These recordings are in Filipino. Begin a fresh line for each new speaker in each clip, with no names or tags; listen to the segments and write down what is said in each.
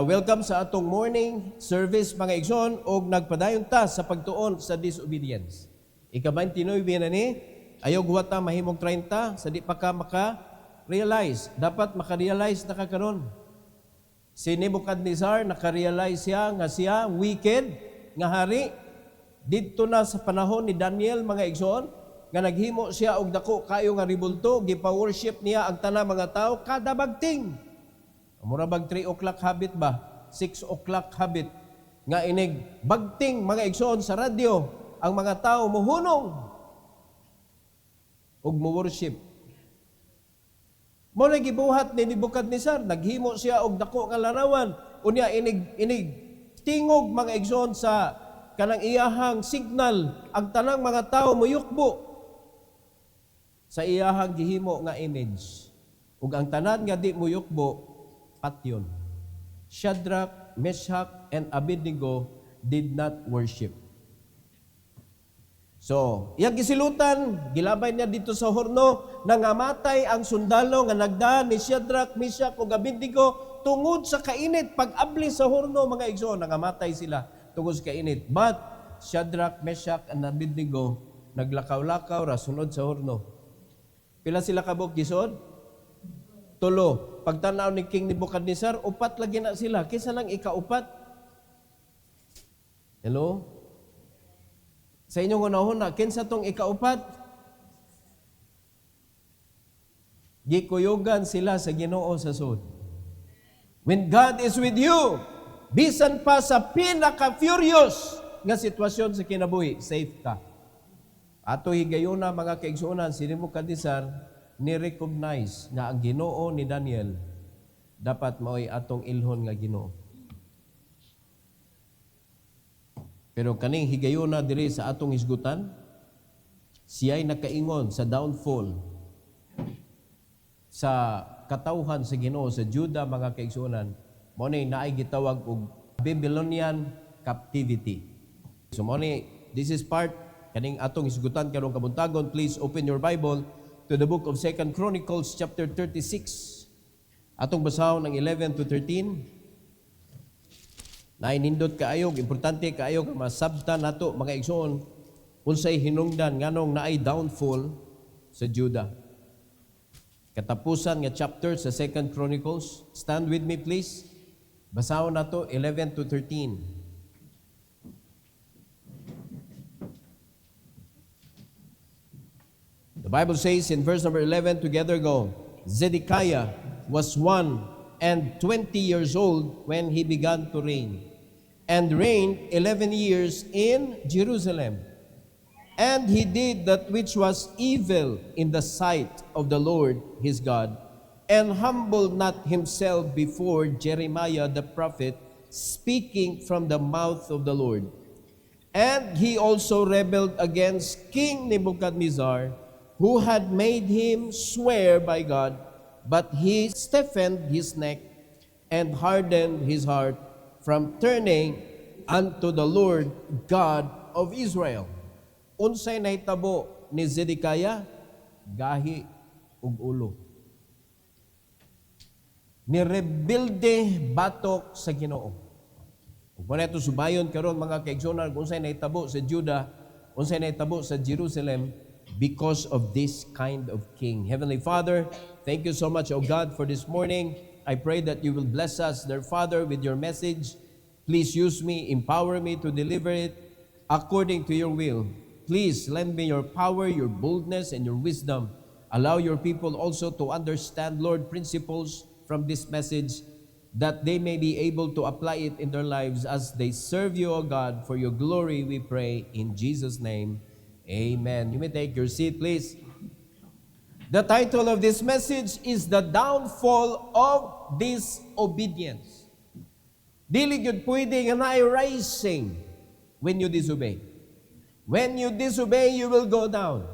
welcome sa atong morning service mga igsoon og nagpadayon ta sa pagtuon sa disobedience. Ika-29 na ni, ayaw guwata mahimong 30 sa di pa ka maka-realize. Dapat maka-realize na ka karon. Si Nebuchadnezzar naka-realize siya wicked nga hari. Didto na sa panahon ni Daniel mga igsoon nga naghimo siya og dako kayo nga ribulto, gipa-worship niya ang tanang mga tao kada bagting. Mura bag 3 o'clock habit ba? 6 o'clock habit. Nga inig, bagting mga igsoon sa radyo, ang mga tao muhunong ug mo-worship. Mo na gibuhat ni Nebuchadnezzar, naghimo siya og dako nga larawan. Unya inig tingog mga igsoon sa kanang iyahang signal, ang tanang mga tao muyukbo sa iyahang gihimo nga image. Ug ang tanan nga di muyukbo patyon. Shadrach, Meshach, and Abednego did not worship. So, iyang gisilutan, gilabay niya dito sa horno, nangamatay ang sundalo nga nagdaan ni Shadrach, Meshach, ug Abednego tungod sa kainit. Pag-abli sa horno, mga igsoon, nangamatay sila tungod sa kainit. But, Shadrach, Meshach, and Abednego naglakaw-lakaw ra sunod sa horno. Pila sila kabuk gisod? 3. Pagtanaw ni King Nebuchadnezzar, 4 lagi na sila. Kisa lang ika-4. Hello? Sa inyong unahon, kinsa tong ika-4? Gikuyogan sila sa Ginoo sa sud. When God is with you, bisan pa sa pinaka-furious nga sitwasyon sa kinabuhi, safe ka. Ato higayuna mga kaigsuonan, si Nebuchadnezzar, ni-recognize nga ang Ginoo ni Daniel dapat mao'y atong ilhon nga Ginoo. Pero kaning higayuna diri sa atong hisgutan, siya'y nakaingon sa downfall sa katawhan sa Ginoo sa Juda mga kaigsuonan, mao ni naay gitawag og Babylonian captivity. So mao ni this is part kaning atong hisgutan karong kabuntagon. Please open your Bible to the book of 2 Chronicles chapter 36. Atong basahon ng 11 to 13. Nainindot kaayo, importante kaayo nga masabtan nato mga igsoon unsay hinungdan nganong naay downfall sa Juda. Katapusan nga chapter sa 2 Chronicles. Stand with me please. Basahon nato 11 to 13. The Bible says in verse number 11, together go, Zedekiah was 120 years old when he began to reign, and reigned 11 years in Jerusalem. And he did that which was evil in the sight of the Lord his God, and humbled not himself before Jeremiah the prophet, speaking from the mouth of the Lord. And he also rebelled against King Nebuchadnezzar, who had made him swear by God, but he stiffened his neck and hardened his heart from turning unto the Lord God of Israel. Unsay nahitabo ni Zedekiah? Gahi ug ulo. Nirebilde batok sa Ginoo. Ug paneto subayon karon mga kaigsoon, unsay nahitabo sa Juda, unsay nahitabo sa Jerusalem, because of this kind of king. Heavenly Father, thank you so much, O God, for this morning. I pray that you will bless us, dear Father, with your message. Please use me, empower me to deliver it according to your will. Please lend me your power, your boldness, and your wisdom. Allow your people also to understand, Lord, principles from this message, that they may be able to apply it in their lives as they serve you, O God. For your glory, we pray in Jesus' name. Amen. You may take your seat, please. The title of this message is The Downfall of Disobedience. Dili gyud pwede nga naay rising when you disobey. When you disobey, you will go down.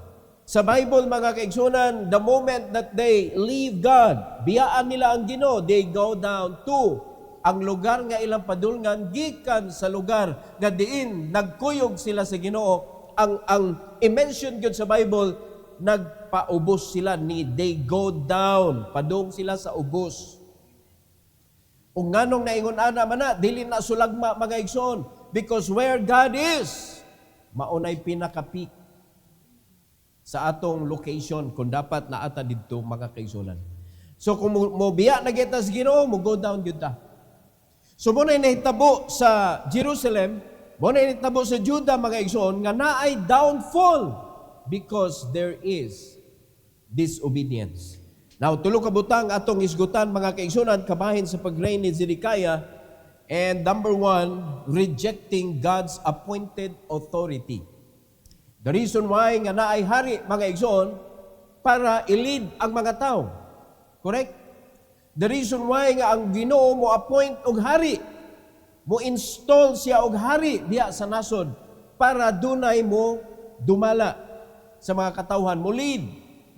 Sa Bible, mga kaigsunan, the moment that they leave God, biyaan nila ang Ginoo, they go down to ang lugar nga ilang padulngan, gikan sa lugar nga diin nagkuyog sila sa Ginoo. Ang i-mention gyud sa Bible, nagpaubos sila ni they go down, padung sila sa ubos. O nganong naingon ana man na, dili na sulagma mga igsoon. Because where God is, maunay pinaka-peak sa atong location kung dapat naata dito mga kaigsunan. So kung mobiya na kita sa Ginoo, mo go down yun ta. So muna nahitabo sa Jerusalem, muna nahitabo sa Judah mga igsoon, nga naay downfall because there is disobedience. Now, tulo ka butang atong isgutan mga kaigsunan kabahin sa pag-reign ni Zedekiah. And number 1, rejecting God's appointed authority. The reason why nga naay hari mga igsoon para i-lead ang mga tao. Correct? The reason why nga ang Ginoo mo appoint og hari, mo install siya og hari diha sa nasod para dunay mo dumala sa mga katawhan, mo lead,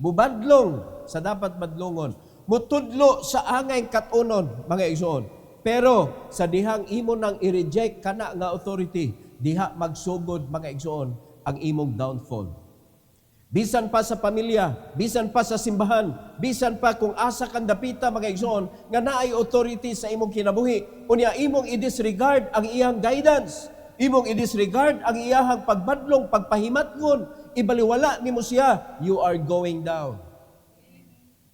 mubadlong sa dapat badlongon, mutudlo sa angay katunon mga igsoon. Pero sa dihang imo nang i-reject kana nga authority, diha magsugod mga igsoon ang imong downfall. Bisan pa sa pamilya, bisan pa sa simbahan, bisan pa kung asa kang dapita mga igsoon nga naay authority sa imong kinabuhi, unya imong i-disregard ang iyang guidance, imong i-disregard ang iyahang pagbadlong, pagpahimatngon, ibaliwala nimo siya, you are going down.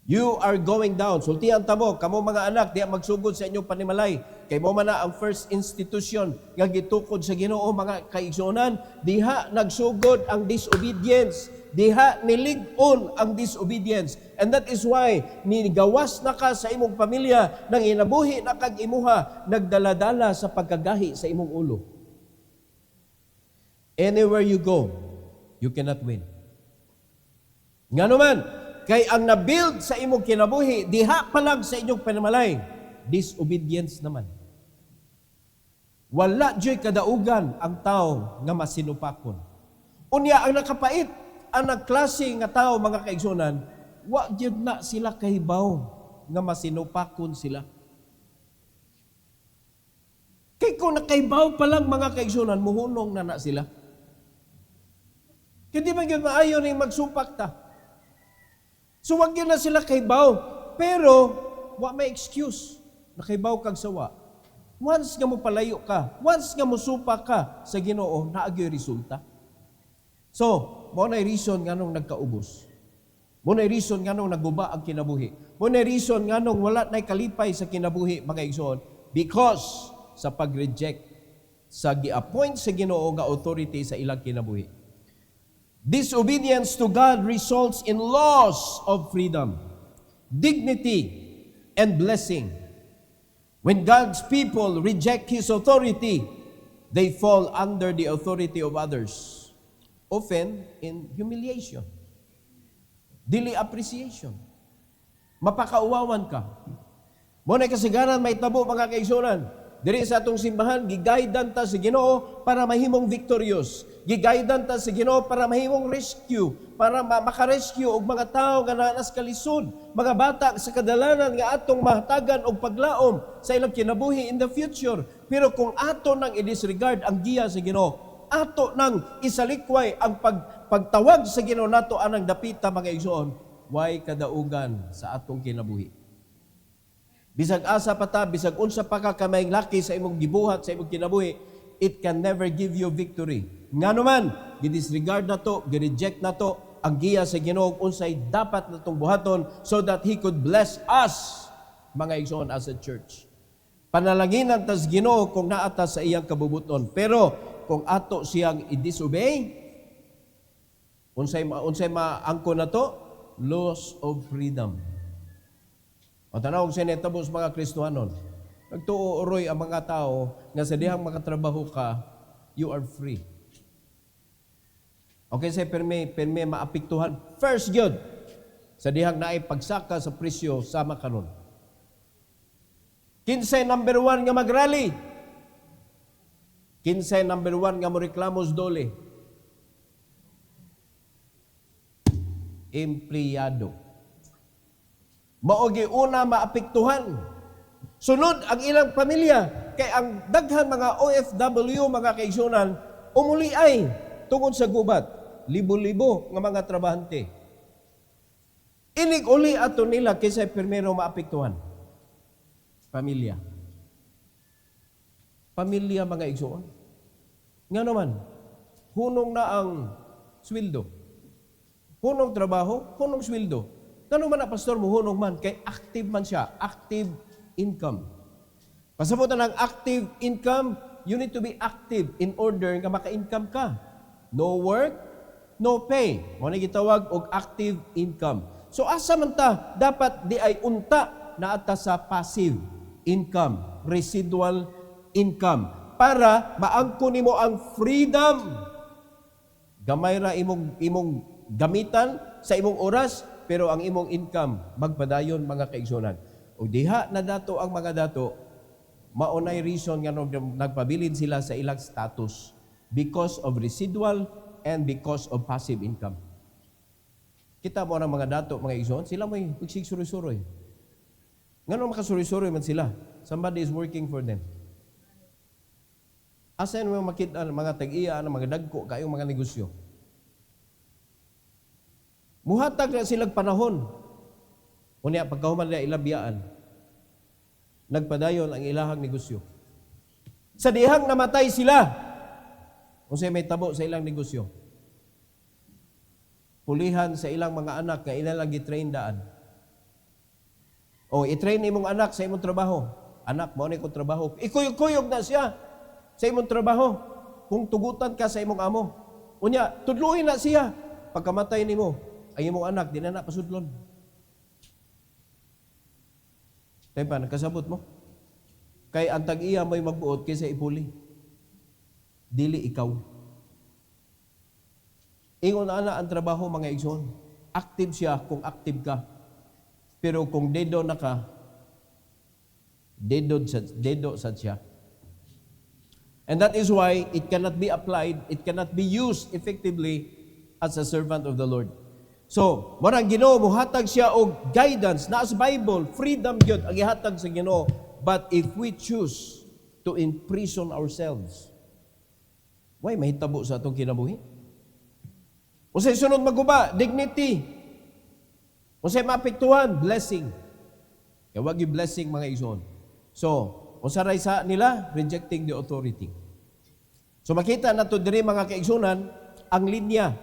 You are going down. Sultihan tamo, kamo mga anak, diya magsugod sa inyong panimalay. Kay mo man na ang first institution nga gitukod sa Ginoo mga kaigsuonan, diha nagsugod ang disobedience. Diha nilig-on ang disobedience. And that is why nigawas na ka sa imong pamilya, nang inabuhi na kag imuha, nagdaladala sa pagkagahi sa imong ulo. Anywhere you go, you cannot win. Nga naman, kay ang nabuild sa imong kinabuhi, diha pa lang sa inyong panimalay, disobedience naman. Wala joy kadaugan ang tao nga masinupakon. Unya ang nakapait, ang nagklase nga tao mga kaigsunan, wa gyud na sila kahibaw nga masinupakon sila. Kay kung nakahibaw pa lang mga kaigsunan, muhunong na sila. Kaya di man gyud maayo ning magsupak ta. So wag yun na sila kaybaw. Pero, wa may excuse. Nakaybaw kag sawa. Once nga mo palayo ka, once nga mo supa ka sa Ginoo, naagyo resulta. So, mo na reason nga nung nagkaubos. Mo na reason nga nung naguba ang kinabuhi. Mo na reason nga nung wala na'y kalipay sa kinabuhi, mga igsoon, because sa pag-reject sa gi-appoint sa Ginoo nga authority sa ilang kinabuhi. Disobedience to God results in loss of freedom, dignity, and blessing. When God's people reject His authority, they fall under the authority of others, often in humiliation, dili appreciation. Mapakauwawan ka. Muna kasagaran may tabo mga kaigsunan. Diri sa atong simbahan, gigaydan ta sa Ginoo para mahimong victorious. Gigaydan ta sa Ginoo para mahimong rescue, para makarescue og mga tao nga nanas kalisod, mga bata sa kadalanan nga atong mahatagan og paglaom sa ilang kinabuhi in the future. Pero kung ato nang i-disregard ang giya sa Ginoo, ato nang isalikway ang pagtawag sa Ginoo nato anang dapita mga igsoon, way kadaugan sa atong kinabuhi. Bisag asa pa ta, bisag unsa pa ka kamayng laki sa imong gibuhat sa imong kinabuhi, it can never give you victory. Nga naman, gidisregard na to, gireject na to, ang giya sa Ginoo unsay dapat natong buhaton so that He could bless us, mga igsoon, as a church. Panalanginan tas Ginoo kung naata sa iyang kabubuton. Pero kung ato siyang i-disobey, unsay maangko na to? Loss of freedom. O tanaw kung sinetabo sa mga Kristohanon, nagtuuroy ang mga tao nga sa dihang makatrabaho ka, you are free. Okay, say perme maapektuhan. First yun, sa dihang naay pagsaka sa presyo sama karon. Kinsay number 1 nga magrally. Kinsay number 1 nga mo reklamos dole. Empleyado. Maogi una maapektuhan. Sunod ang ilang pamilya. Kay ang daghan mga OFW, mga kaigsunan, umuli ay tungod sa gubat. Libo-libo nga mga trabahante. Inig uli ato nila kaysa primero maapektuhan. Pamilya. pamilya mga igsoon. Nga naman, hunong na ang sweldo. Hunong trabaho, hunong sweldo. Nga naman na pastor mo, hunong man, kay active man siya, active income. Pasabutan ng active income, you need to be active in order nga maka-income ka. No work, no pay. Mo na gitawag og active income. So asa man ta dapat di ay unta na ata sa passive income, residual income para maangko nimo ang freedom. Gamay ra imong gamitan sa imong oras pero ang imong income magpadayon mga kaigsunan. O diha na dato ang mga dato maunay reason nga nagpabilin sila sa ilang status because of residual and because of passive income. Kita mo ang mga dato, mga igsoon, sila may pagsigsuri-suroy. Nga nung makasuri-suroy man sila, somebody is working for them. Asan mo makita ang mga tag-iya, ang mga dagko, kayong mga negosyo. Muhatag na silang panahon. Unya, pagkahuman na ilabiyaan, nagpadayon ang ilahang negosyo. Sa dihang namatay sila, kung may tabo sa ilang negosyo, pulihan sa ilang mga anak nga ilang gitrain daan. O i-train imong anak sa imong trabaho. Anak, mo ni kong trabaho. Ikuyog-kuyog na siya sa imong trabaho. Kung tugutan ka sa imong amo. Unya, tudluin na siya. Pagkamatay nimo, ang imong anak di na pasudlon. Tayo pa, nagkasabot mo? Kay ang tag-iya mo'y magbuot kaysa ipuli. Dili ikaw. Ingon ana ang trabaho mga igsoon. Active siya kung active ka. Pero kung dedo na ka, dedo sa siya. And that is why it cannot be applied, it cannot be used effectively as a servant of the Lord. So, marang Ginoo muhatag siya og guidance na sa Bible, freedom gyud ang ihatag sa Ginoo. But if we choose to imprison ourselves, why mahitabo sa atong kinabuhi? Unsay sunod maguba, dignity. Unsay maapektuhan, blessing. Kaya wag yung blessing mga igsoon. So, unsa ray sa nila, rejecting the authority. So makita nato diri mga kaigsunan ang linya.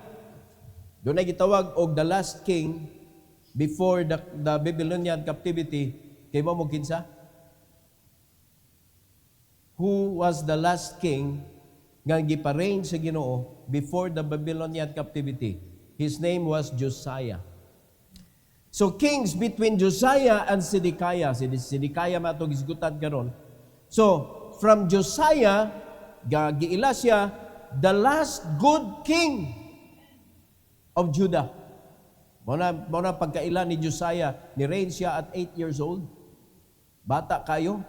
Doon ay gitawag og the last king before the Babylonian captivity. Kay mo kinsa? Who was the last king nga gipareign sa Ginoo before the Babylonian captivity? His name was Josiah. So kings between Josiah and Zedekiah. Zedekiah matong isgutan karon. So from Josiah, giila siya the last good king of Judah. Muna pagkaila ni Josiah, ni-reign siya at 8 years old. Bata kayo,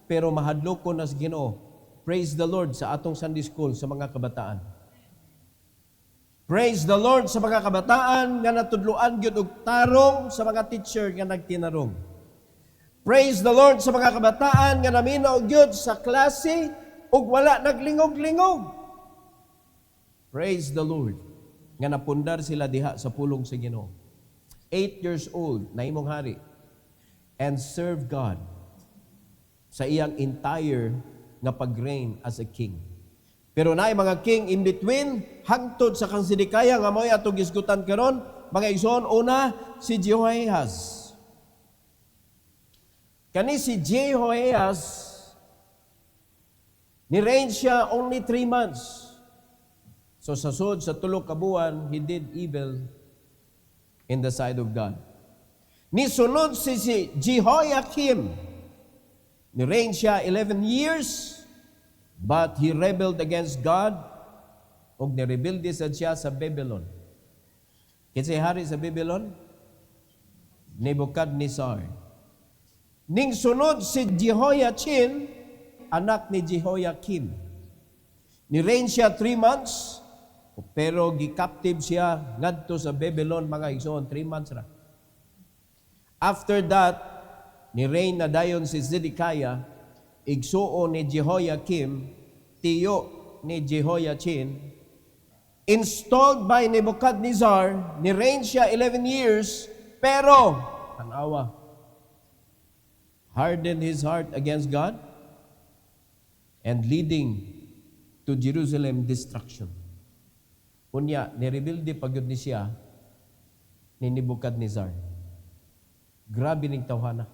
pero mahadlok ko na sa Ginoo. Praise the Lord sa atong Sunday school sa mga kabataan. Praise the Lord sa mga kabataan nga natudluan gyud og tarong sa mga teacher nga nagtinarong. Praise the Lord sa mga kabataan nga naminaw gyud sa klase ug wala naglingog-lingog. Praise the Lord nga napundar sila diha sa pulong sa Ginoo. 8 years old na imong hari and serve God sa iyang entire nga pag-reign as a king. Pero naay mga king in between, hangtod sa kang Zedekiah nga mo'y atong gisgutan karon, mga igsoon, una si Jehoias. Kani si Jehoias, ni-reign siya only 3 months. So sa sud sa tulo ka buwan, he did evil in the sight of God. Nisunod si Jehoiakim. Ni-reign siya 11 years, but he rebelled against God, ug nirebelde siya sa Babylon. Kinsay hari sa Babylon? Nebuchadnezzar. Ning sunod si Jehoiachin, anak ni Jehoiakim. Ni-reign siya 3 months, pero gi-captive siya ngadto sa Babylon, mga igsoon, 3 months ra. After that, ni-reign na dayon si Zedekiah, igsuo ni Jehoiakim, tiyo ni Jehoiachin, installed by Nebuchadnezzar, ni-reign siya 11 years, pero, tanawa, hardened his heart against God, and leading to Jerusalem destruction. Unya, nirebuildi pagyud ni siya ni Nebuchadnezzar. Grabe ning tawhana.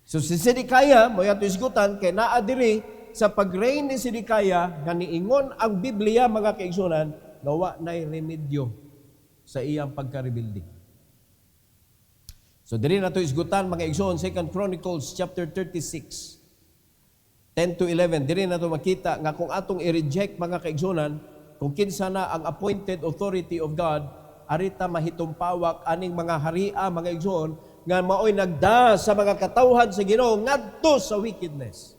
So si Zedekiah, mo yato isgutan, kay naa diri sa pag-reign ni Zedekiah, nga niingon ang Biblia, mga kaigsunan, nga wa na'y remedyo sa iyang pagka-rebuilding. So diri nato isgutan, mga igsoon, 2 Chronicles chapter 36, 10 to 11, diri nato makita nga kung atong i-reject, mga kaigsunan, kung kinsa na ang appointed authority of God, arita mahitumpawak aning mga haria, mga igsoon, nga maoy nagda sa mga katawhan sa Ginoo ngadto sa wickedness,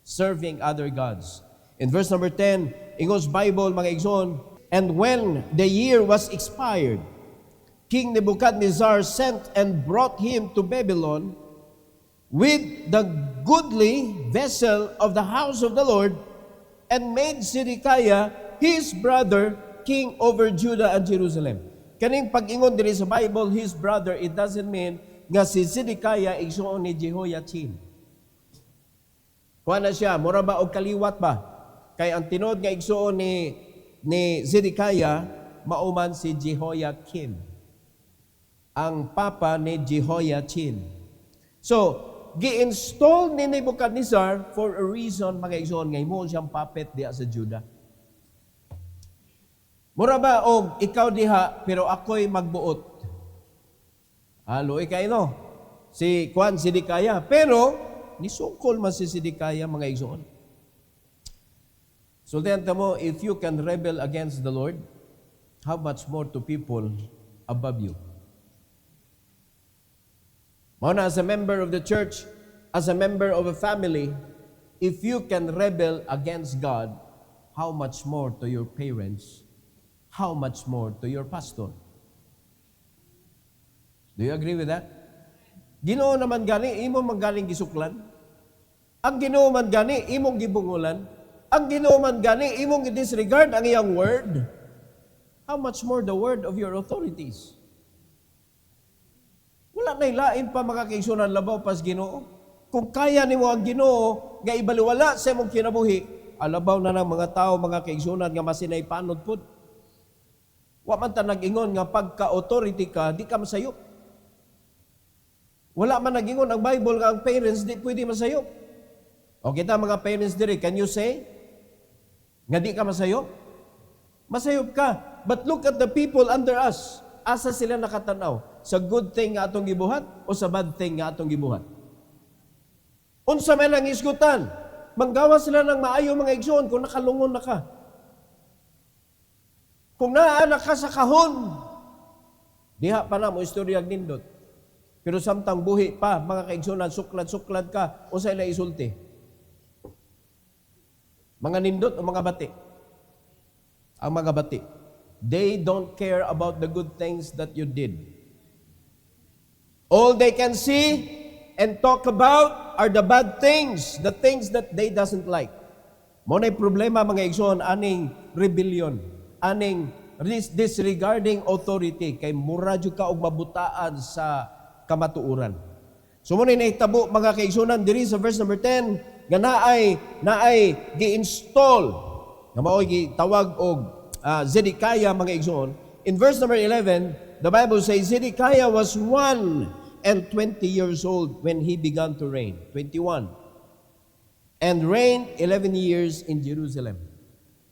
serving other gods. In verse number 10, ingos Bible, mga igsoon, and when the year was expired, King Nebuchadnezzar sent and brought him to Babylon with the goodly vessel of the house of the Lord, and made Zedekiah his brother king over Judah and Jerusalem. Kaning pag-ingon diri sa Bible, his brother, it doesn't mean nga si Zedekiah igsoon ni Jehoiachin. Kuha na siya, mura ba o kaliwat ba? Kay ang tinod nga igsoon ni Zedekiah, mauman si Jehoiakim, ang papa ni Jehoiachin. So, gi-install ni Nebuchadnezzar for a reason, mga igsoon, nga imo siyang puppet diha sa Judah. Mura ba og ikaw diha pero ako'y magbuot? Luoy kay no. Si Zedekiah, pero nisungkol man si Zedekiah, mga igsoon. So then mo, if you can rebel against the Lord, how much more to people above you? Mauna, as a member of the church, as a member of a family, if you can rebel against God, how much more to your parents? How much more to your pastor? Do you agree with that? Ginoo naman gani, imo magaling gisuklan. Ang Ginoo man gani, imong gibungulan. Ang Ginoo man gani, imong disregard ang iyang word. How much more the word of your authorities? Wala na ilain pa, mga kaigsunan, labaw pas Ginoo. Kung kaya nimo ang Ginoo nga ibaliwala sa imong kinabuhi, alabaw na ng mga tao, mga kaigsunan, nga masinay panod pud. Wa man ta nag-ingon nga pagka-authority ka, di ka masayop. Wala man nag-ingon ang Bible nga ang parents di pwede masayop. O kita mga parents diri, can you say nga di ka masayop? Masayop ka. But look at the people under us. Asa sila nakatanaw? Sa good thing nga atong gibuhat o sa bad thing nga atong gibuhat? Unsa man ang isgutan? Manggawa sila ng maayo, mga igsoon, kung nakalungon na ka. Kung naanak ka sa kahon, diha pa na mo istoryag nindot. Pero samtang buhi pa, mga kaigsunan, suklad-suklad ka, o sa ila isulti. Mga nindot o mga bati? Ang mga bati. They don't care about the good things that you did. All they can see and talk about are the bad things, the things that they doesn't like. Mo na'y problema, mga igsoon, aning rebellion, aning disregarding authority, kay mura jud ka og mabutaan sa kamatuoran. So mo na'y nahitabo, mga kaigsunan, diri sa verse number 10, nga naay gi-install, nga mao'y gitawag og Zedekiah, mga igsoon. In verse number 11, the Bible says, Zedekiah was 1 and 20 years old when he began to reign. 21. And reigned 11 years in Jerusalem.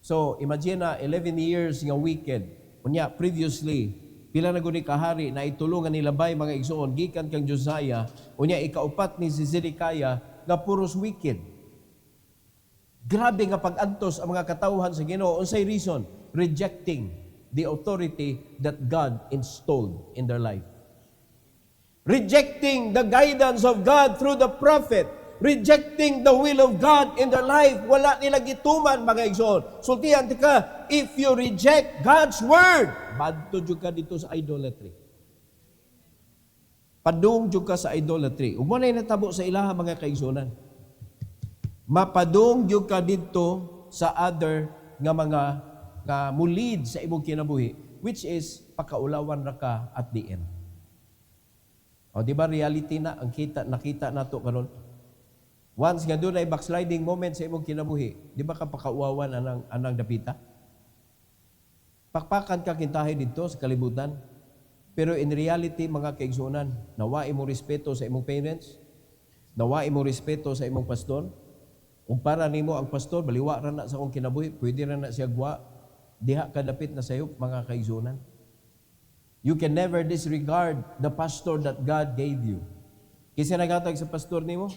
So, imagine na 11 years nga wicked. Unya, previously, pila na guni kahari na itulungan nila bay, mga igsoon, gikan kang Josiah, unya ikaupat ni si Zedekiah nga puros wicked. Grabe nga pag-antos ang mga katawhan sa Ginoo. Unsay reason? Rejecting the authority that God installed in their life. Rejecting the guidance of God through the prophet. Rejecting the will of God in their life. Wala nila gituman, mga igsoon. Sultihan ka, if you reject God's word, badto jud ka dito sa idolatry. Padung jud ka sa idolatry. Ug mo nay natabo sa ilaha, mga kaigsunan. Mapadung jud ka dito sa other nga mga nga mulid sa imong kinabuhi, which is pakaulawan ra ka at the end. O di ba reality na ang nakita nato karon? Once nga doon ay backsliding moment sa imong kinabuhi, di ba ka pakauwawan anang dapita? Pakpakan ka kintahay dito sa kalibutan. Pero in reality, mga kaigsunan, nawa imong respeto sa imong parents, nawa imong respeto sa imong pastor. Kung para nimo ang pastor, baliwa ra na sa akong kinabuhi, pwede ra na siya gwa, diha kadapit na sayo, mga kaigsunan. You can never disregard the pastor that God gave you. Kasi nagatag sa pastor nimo?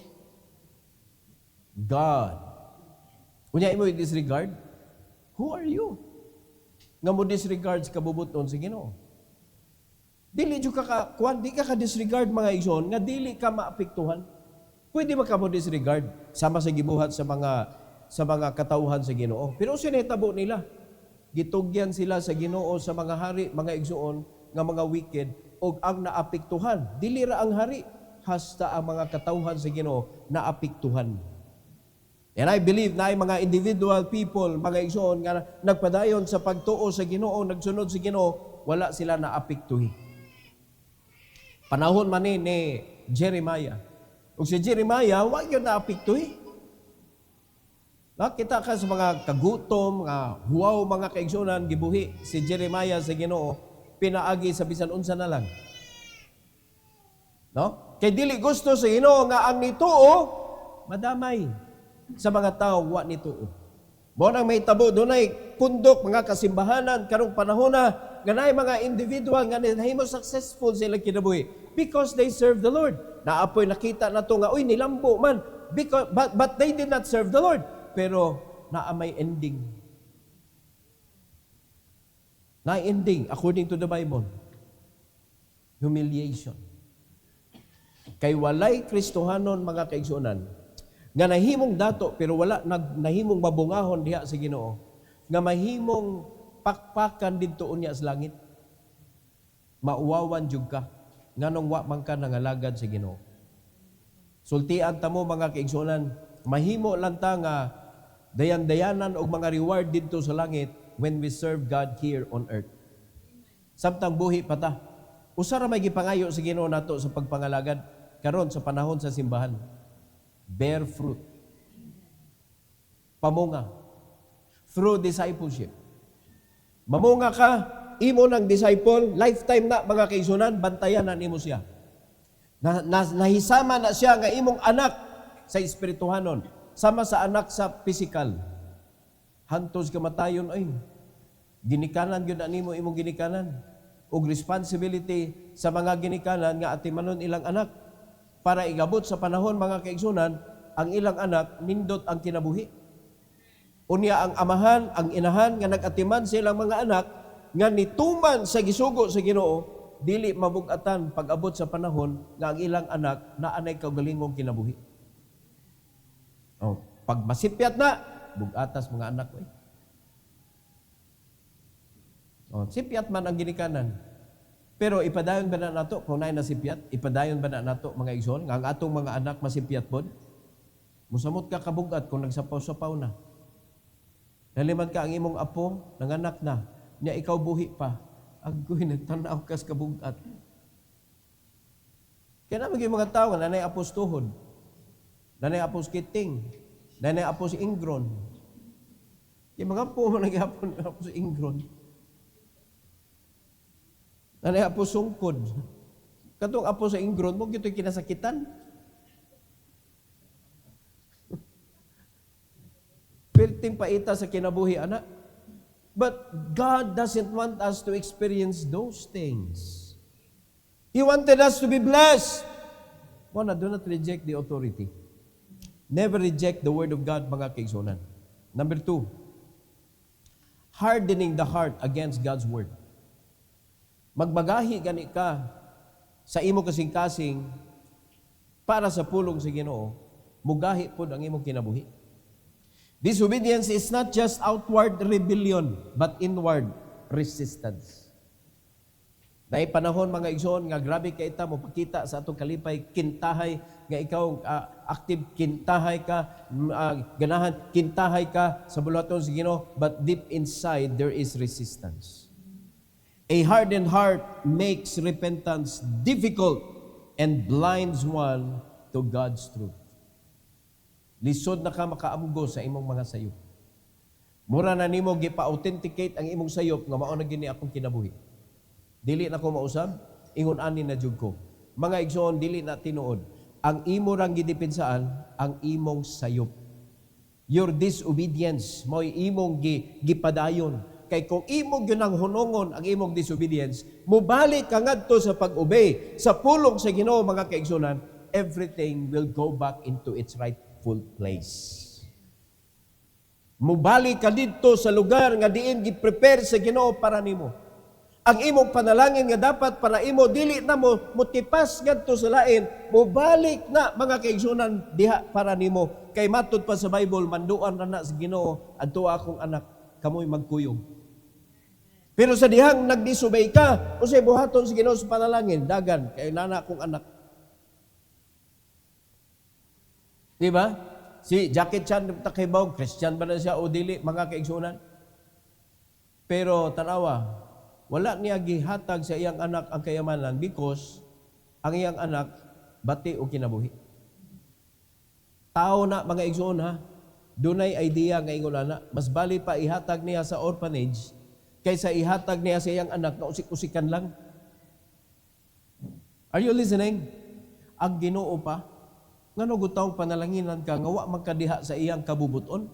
God. Unya imo i-disregard? Who are you? Nga mo disregard sa kabubuton sa Ginoo. Dili jud ka di ka disregard mga igsoon nga dili ka maapektuhan. Pwede ba ka mo disregard sama sa gibuhat sa mga katauhan sa Ginoo. Pero sinetabo nila. Gitugyan sila sa Ginoo sa mga hari, mga igsoon nga mga wicked og ang naapektuhan. Dili ra ang hari, hasta ang mga katauhan sa Ginoo naapektuhan. And I believe na ay mga individual people, mga igsoon nga nagpadayon sa pagtuo sa Ginoo, nagsunod sa Ginoo, wala sila naapektuhi. Panahon man ni Jeremiah. Ug si Jeremiah, wag yun naapektuhi. Nakita ka sa mga kagutom, mga huwaw, mga kaigsunan, gibuhi si Jeremiah sa Ginoo, pinaagi sa bisan unsa na lang. No? Kay dili gusto sa Ginoo nga ang nituo madamay sa mga tao wa nituo. Mo nang may tabo dunay pundok mga kasimbahanan karong panahon na ganay mga individual nga nahimo successful sila kinabuhi because they serve the Lord. Naapoy nakita nato nga uy nilambo man because but they did not serve the Lord. Pero naa may ending. Na ending according to the Bible. Humiliation. Kay walay Kristohanon mga kaigsunan nga nahimong dato pero wala nahimong mabungahon diha sa Ginoo nga mahimong pakpakan didto unya sa langit. Mauwawan jud ka nganong wa man ka nangalagad sa Ginoo. Sultian ta mo mga kaigsunan, mahimo lang ta nga dayan-dayanan og mga reward didto sa langit when we serve God here on earth. Samtang buhi pa ta. Usa ra may gipangayo sa Ginoo nato sa pagpangalagad karon sa panahon sa simbahan. Bear fruit. Pamunga. Through discipleship. Mamunga ka, imo ng disciple, lifetime na mga kaisunan, bantayan na nimo siya. Nahisama na siya nga imong anak sa espirituhanon, sama sa anak sa physical. Hantos kamatayon ay ginikanan gyud nimo imong ginikanan ug responsibility sa mga ginikanan nga atimanon ilang anak. Para igabot sa panahon mga kaigsunan, ang ilang anak nindot ang kinabuhi. Unya ang amahan, ang inahan nga nagatiman sa ilang mga anak nga nituman sa gisugo sa Ginoo, dili mabug-atan pag-abot sa panahon nga ang ilang anak naanay kaugalingong kinabuhi. Oh, pag masipyat na, bugatas mga anak ko. Oh, sipyat man ang ginikanan. Pero ipadayon ba na nato kung naay nasipyat? Ipadayon ba na nato mga igsoon nga ang atong mga anak masipyat pod? Musamot ka kabugat kung nagsapaw-sapaw na. Naliman ka ang imong apo, nanganak na, niya ikaw buhi pa. Agoy, nagtanaw kas kabugat. Kaya naman yung mga tao, nanay apos tuhod, nanay apos kiting, nanay apos ingron. Yung mga po, nag-apos apos ingron. Nanay apo sungkod. Katong apo sa ingron mo, gito'y kinasakitan. Perting paita sa kinabuhi, anak. But God doesn't want us to experience those things. He wanted us to be blessed. One, do not reject the authority. Never reject the word of God, mga kaigsunan. Number 2, hardening the heart against God's word. Magbagahi gani ka sa imo kasing-kasing para sa pulong sa Ginoo, mugahi pod ang imong kinabuhi. Disobedience is not just outward rebellion, but inward resistance. Dahil panahon mga igsoon nga grabe kay ita mo pakita sa atong kalipay, kintahay nga ikaw active, kintahay ka, ganahan, kintahay ka sa buluhaton sa Ginoo, but deep inside there is resistance. A hardened heart makes repentance difficult and blinds one to God's truth. Lisod na ka makaamgo sa imong mga sayop. Mura na nimo gipa-authenticate ang imong sayop nga mao na gini akong kinabuhi. Dili na ko mausab, ingon ani na jud ko. Mga igsoon, dili na tinuod. Ang imo rang gidipensaan ang imong sayop. Your disobedience mo'y imong gipadayon. Kay kung imong ginang hunongon ang imong disobedience, mubalik ka ngadto sa pag-obey sa pulong sa Ginoo, mga kaigsunan, everything will go back into its rightful place. Mubalik ka dito sa lugar nga diin gi-prepare sa Ginoo para nimo. Ang imong panalangin nga dapat para imo dili na mo motipas ngadto sa lain, mubalik na mga kaigsunan diha para nimo. Kay matud pa sa Bible, manduan na sa Ginoo adto akong anak, kamoy magkuyog. Pero sa dihang nagdisobey ka, unsay buhaton sa Ginoo sa panalangin, dagan kay nana akong anak. Di ba? Si Jackie Chan takibaw, Christian ba na siya o dili, mga kaigsunan? Pero tanawa, wala niya gihatag sa iyang anak ang kayamanan because ang iyang anak bati o kinabuhi. Tao na, mga igsoon ha, dunay idea nga ingon ana, mas bali pa ihatag niya sa orphanage kaysa ihatag niya sa iyang anak na usik-usikan lang. Are you listening? Ang Ginoo pa, ngano gutawng panalanginan ka nga wa magkadiha sa iyang kabubuton?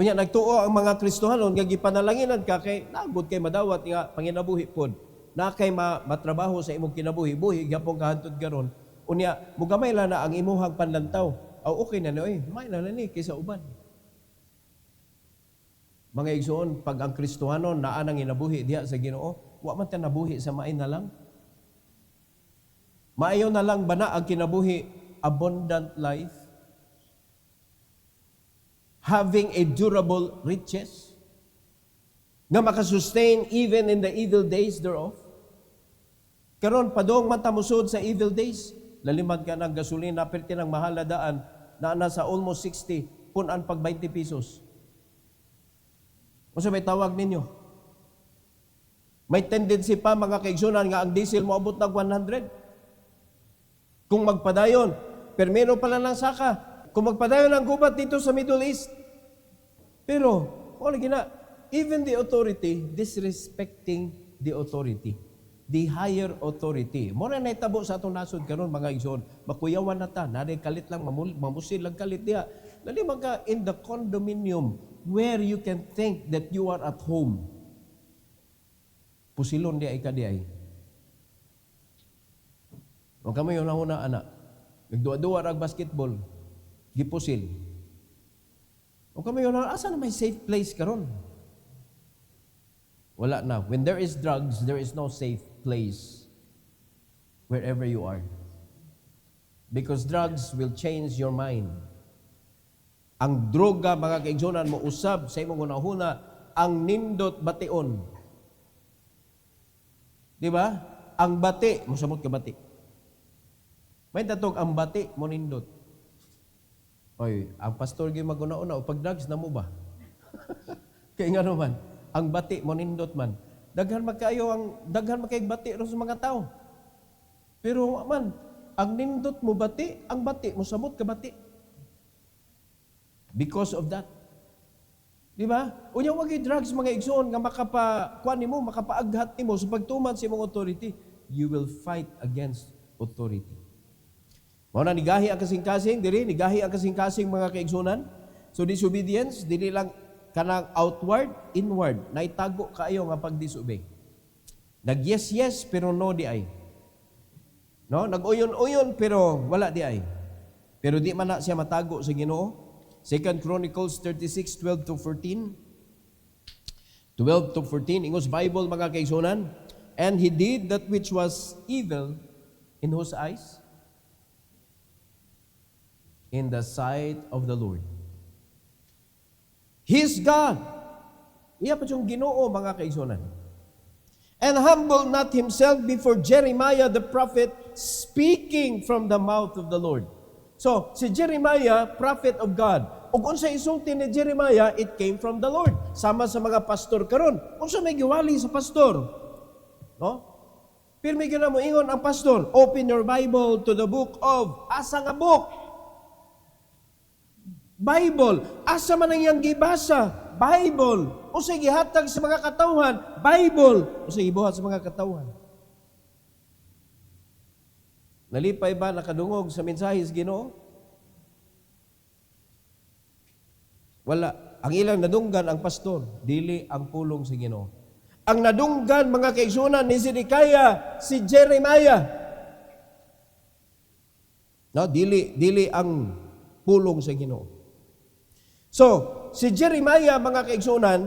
Unya nagtuo ang mga Kristohanon nga gipanalanginan ka kay nagud kay madawat nga panginabuhi pod. Na kay matrabaho sa imong kinabuhi, buhi gyapon kahantod karon. Unya mugamay la na ang imuhang panlantaw. Aw okay na ni, may na ni kaysa uban. Mga igsoon, pag ang Kristohanon naa nang inabuhi diha sa Ginoo, wa man ta nabuhi sa main na lang. Maayo na lang ba na ang kinabuhi abundant life? Having a durable riches nga makasustain even in the evil days thereof. Karon padong man ta musud sa evil days, lalimad ka ng gasolina perti ng mahal na daan na nasa almost 60 punan pag 20 pesos. Unsa may tawag ninyo? May tendency pa mga kaigsunan nga ang diesel mo abot ng 100. Kung magpadayon, permeno pala lang saka. Kung magpadayon ang gubat dito sa Middle East. Pero, wala gina, even the authority, disrespecting the authority. The higher authority. Muna na itabo sa atong nasod karon mga igsoon. Makuyawan na ta, naday kalit lang, mamusil lang kalit diha. Lali ka in the condominium where you can think that you are at home. Pusilon di ay ka di ay. O kamo yung nahuna anak. Nagduwa-duwa rag basketball. Gipusil. O kamo yun, asa na may safe place karon? Wala na. When there is drugs, there is no safe place wherever you are. Because drugs will change your mind. Ang droga, mga kaigsunan mo, usab sa imong hunahuna, ang nindot bation. Di ba? Ang bati, musamot ka bati. May tatog, ang bati mo nindot. Oy, ang pastor gyud maguna-una o pag drugs na mo ba? Kay nga naman, ang bati mo nindot man. Daghan magkay bati ro sa mga tao. Pero man, ang nindot mo bati, ang bati mo samot ka bati. Because of that. Di ba? Unya wag drugs mga igsoon nga makapakuan nimo, makapaaghat nimo sa pagtuman sa imong authority. You will fight against authority. Mao na nigahi ang kasing-kasing diri, nigahi ang kasing-kasing mga kaigsunan. So disobedience dili lang kanang outward, inward, naitago kaayo nga pag-disobey. Nag-yes pero no di ay. No, nag-uyon-uyon pero wala di ay. Pero di man na siya matago sa Ginoo. 2 Chronicles 36:12 to 14. 12 to 14 ingos Bible mga kaigsunan. And he did that which was evil in whose eyes? In the sight of the Lord. His God. Iya pa yung Ginoo mga kaigsunan. And humbled not himself before Jeremiah the prophet, speaking from the mouth of the Lord. So, si Jeremiah, prophet of God. Ug unsa isulti ni Jeremiah, it came from the Lord. Sama sa mga pastor karon. Unsa may giwali sa pastor? No? Pero may mo ingon ang pastor, open your Bible to the book of, asa nga book? Bible. Asa man ang iyang gibasa? Bible. O sige, hatag sa mga katawhan? Bible. O sige, buhat sa mga katawhan. Nalipay ba nakadungog sa mensahe sa Ginoo? Wala. Ang ilang nadunggan ang pastor, dili ang pulong sa Ginoo. Ang nadunggan mga kaigsunan ni Zedekiah, si Jeremiah. No, dili ang pulong sa Ginoo. So, si Jeremiah mga kaigsunan,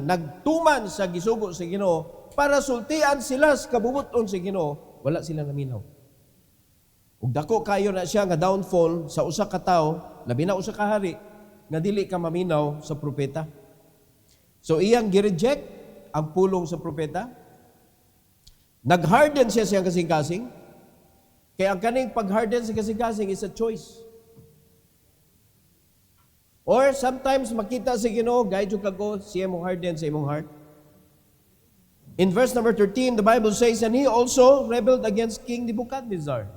nagtuman sa gisugo sa Ginoo para sultian sila sa kabubuton sa Ginoo, wala sila naminaw. Ug dako kayo na siya nga downfall sa usa ka tawo, labi na usa ka hari nga dili ka maminaw sa propeta. So iyang gi-reject ang pulong sa propeta. Nag-harden siya siyang kasing-kasing. Kaya ang kaning pag-harden sa kasing-kasing is a choice. Or sometimes makita sa Ginoo, guide you kago, siya mong harden sa imong heart. In verse number 13, the Bible says, and he also rebelled against King Nebuchadnezzar.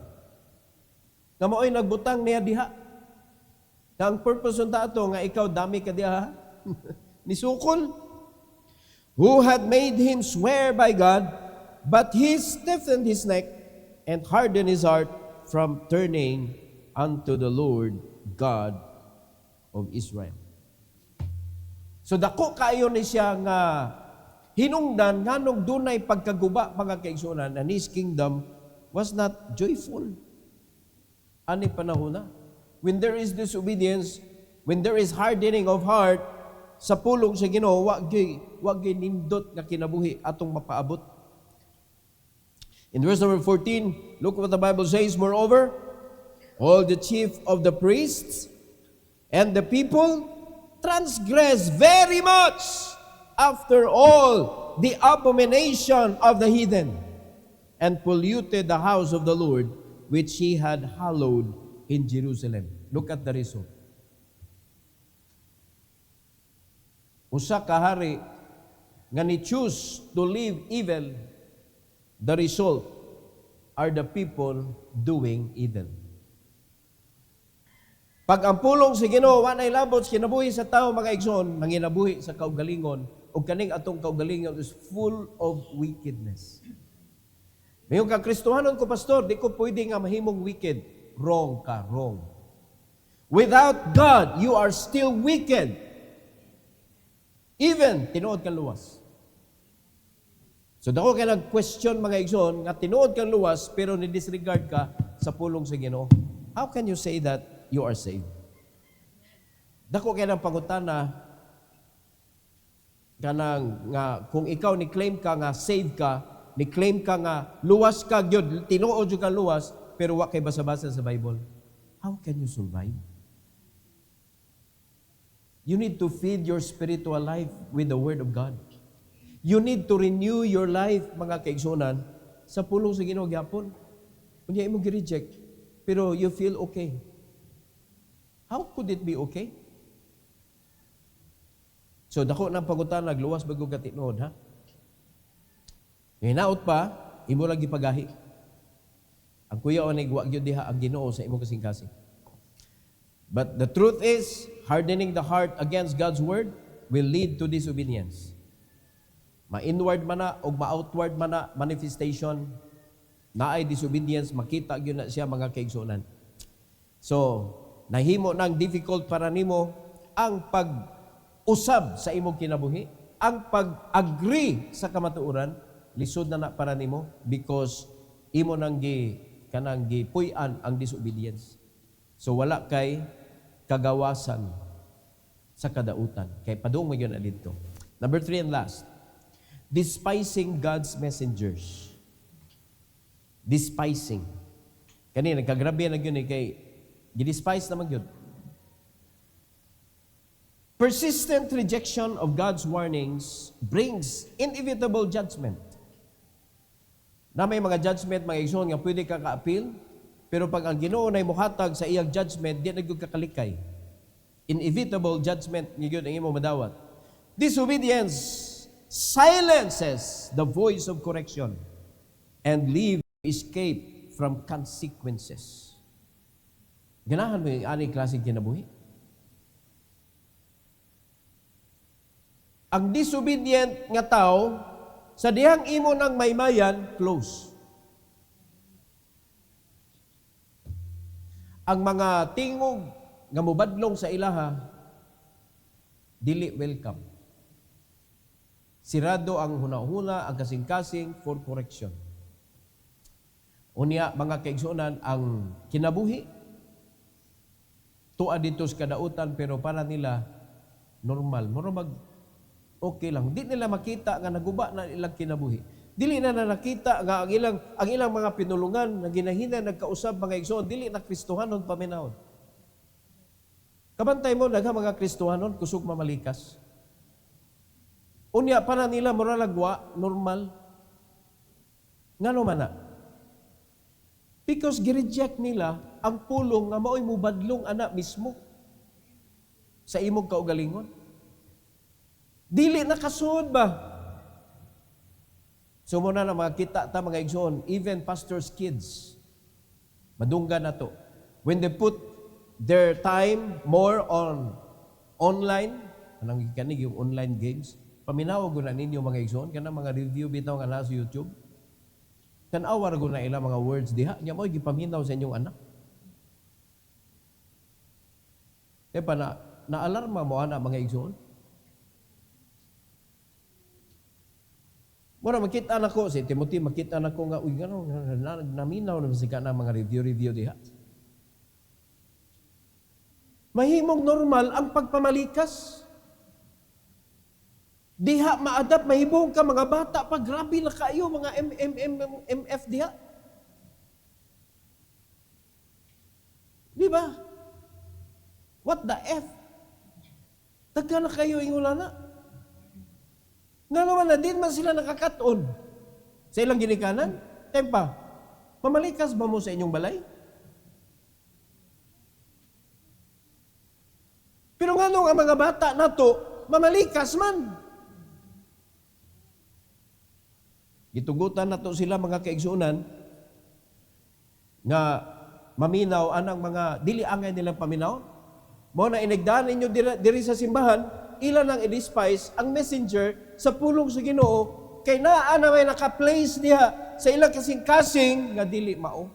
Nga mao'y nagbutang niya diha. Na ang purpose unta ato nga ikaw dami ka diha. Nisukol. Who had made him swear by God, but he stiffened his neck and hardened his heart from turning unto the Lord God of Israel. So dako kayo ni siya nga hinungdan nganong dunay pagkaguba mga kaigsunan, and his kingdom was not joyful. Ani panahon na. When there is disobedience, when there is hardening of heart, sa pulong sa Ginoo, wag nindot nga kinabuhi atong mapaabot. In verse number 14, look what the Bible says, moreover, all the chief of the priests and the people transgress very much after all the abomination of the heathen, and polluted the house of the Lord, which he had hallowed in Jerusalem. Look at the result. Usa ka hari nga ni-choose to live evil, the result are the people doing evil. Pag ang pulong sa Ginoo wa nay labot kinabuhi sa tao mga igsoon, nanginabuhi sa kaugalingon, ug kaning atong kaugalingon is full of wickedness. Mayon ka Kristohanon ko pastor, di ko pwede nga mahimong wicked. Wrong ka, wrong. Without God, you are still wicked. Even tinuod kang luwas. So dako kay nag-question mga igsoon nga tinuod kang luwas pero ni-disregard ka sa pulong sa Ginoo. How can you say that you are saved? Dako kay nang pangutana kanang nga kung ikaw ni claim ka nga saved ka, ni claim ka nga luwas ka gyud, tinuod jud ka luwas pero wa kay basa-basa sa Bible. How can you survive? You need to feed your spiritual life with the Word of God. You need to renew your life, mga kaigsunan, sa pulong sa Ginoo gyapon. Unya imo gi-reject, pero you feel okay. How could it be okay? So dako nang pagutan nagluwas bago ka tinuod, ha? Hinaot pa, imo lang gipagahi. Ang kuya o nagwa gyud diha ang Ginoo sa imo kasing-kasing. But the truth is, hardening the heart against God's word will lead to disobedience. Ma-inward man na o ma-outward man na manifestation na ay disobedience, makita gyud na siya mga kaigsunan. So, nahimo nang difficult para nimo ang pag-usab sa imong kinabuhi, ang pag-agree sa kamatuoran, lisod na para nimo because imo nang gipuy-an ang disobedience. So wala kay kagawasan sa kadautan. Kay padung magyud na dito. Number 3 and last. Despising God's messengers. Despising. Kani nagkagrabe na gyud kay gidespise naman gyud. Persistent rejection of God's warnings brings inevitable judgment. Na may mga judgment, mga igsoon nga pwede ka ka-appeal, pero pag ang Ginoo nay mohatag sa iyang judgment, di na gyud kakalikay. Inevitable judgment nga gyud ang imo madawat. Disobedience silences the voice of correction and leaves escape from consequences. Ganahan mo yung ani klaseng kinabuhi. Ang disobedient nga tao, sa dihang imo ng maymayan, close. Ang mga tingog nga mubadlong sa ilaha, dili welcome. Sirado ang hunahuna, ang kasing-kasing for correction. Unya, mga kaigsunan, ang kinabuhi, tuwa dito sa kadautan, pero para nila, normal. Murag okay lang. Di nila makita nga naguba na ilang kinabuhi. Dili na nakita nga ang ilang mga pinulungan na ginahina nagkausap mga igsoon, dili na Kristohanon paminawon. Kabantay mo nagha mga Kristohanon kusog mamalikas. Unya para nila moralagwa normal. Ngano man na? Because gireject nila ang pulong nga mao'y mubadlong ana mismo sa imong kaugalingon. Dili nakasud ba? So muna na makita ta mga igsoon, even pastors' kids, madungga na to. When they put their time more on online, anong ikanig yung online games, paminaw ko na ninyo mga igsoon, kana mga review bitaw nga na sa YouTube, tanawar ko na ilang mga words diha, niya mo gipaminaw sa inyong anak. E pa na-alarma mo ana mga igsoon. Mura makita na ko, si Timothy, makita na ko nga, uy, gano'n, naminaw na masika na mga review diha. Mahimong normal ang pagpamalikas. Diha maadap, mahibong ka mga bata, pag grabe na kayo, mga MF diha. Di ba? What the F? Tagka na kayo ingula na. Nga naman na, din man sila nakakaton sa ilang ginikanan. Tempa, mamalikas ba mo sa inyong balay? Pero nga nung ang mga bata na to, mamalikas man. Gitugutan na to sila mga kaigsunan nga maminaw anang mga dili angay nilang paminaw. Mo na inigdaan ninyo diri sa simbahan, ilan ang i-despise ang messenger sa pulong sa Ginoo kay naa na may naka-place diha sa ilang kasing-kasing nga dili mao.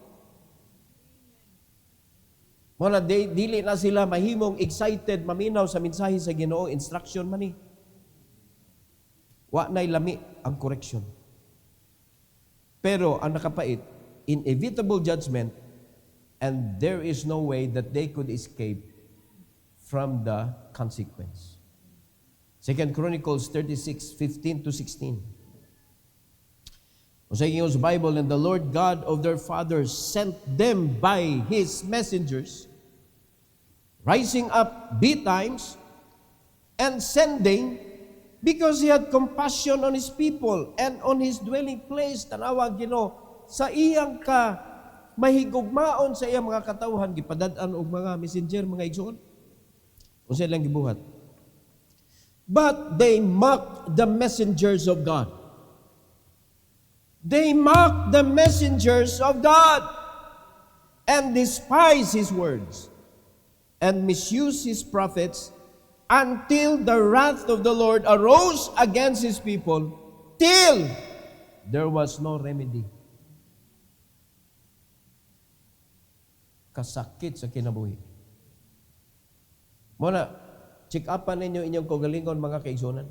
Mo na dili na sila mahimong excited maminaw sa mensahe sa Ginoo, instruction man ni. Wa nay lami ang correction. Pero ang nakapait, inevitable judgment, and there is no way that they could escape from the consequence. 2 Chronicles 36:15-16. Sa inyong Bible, and the Lord God of their fathers sent them by His messengers, rising up betimes and sending, because He had compassion on His people and on His dwelling place. Tanawag Ginoo sa iyang ka mahigugmaon sa iyang mga katawhan, gipadad-an og mga messenger, mga igsoon. Unsa lang gibuhat? But they mocked the messengers of God. They mocked the messengers of God and despised His words and misused His prophets until the wrath of the Lord arose against His people till there was no remedy. Kasakit sa kinabuhi. Muna, check upan ninyo inyong kaugalingon mga kaigsunan.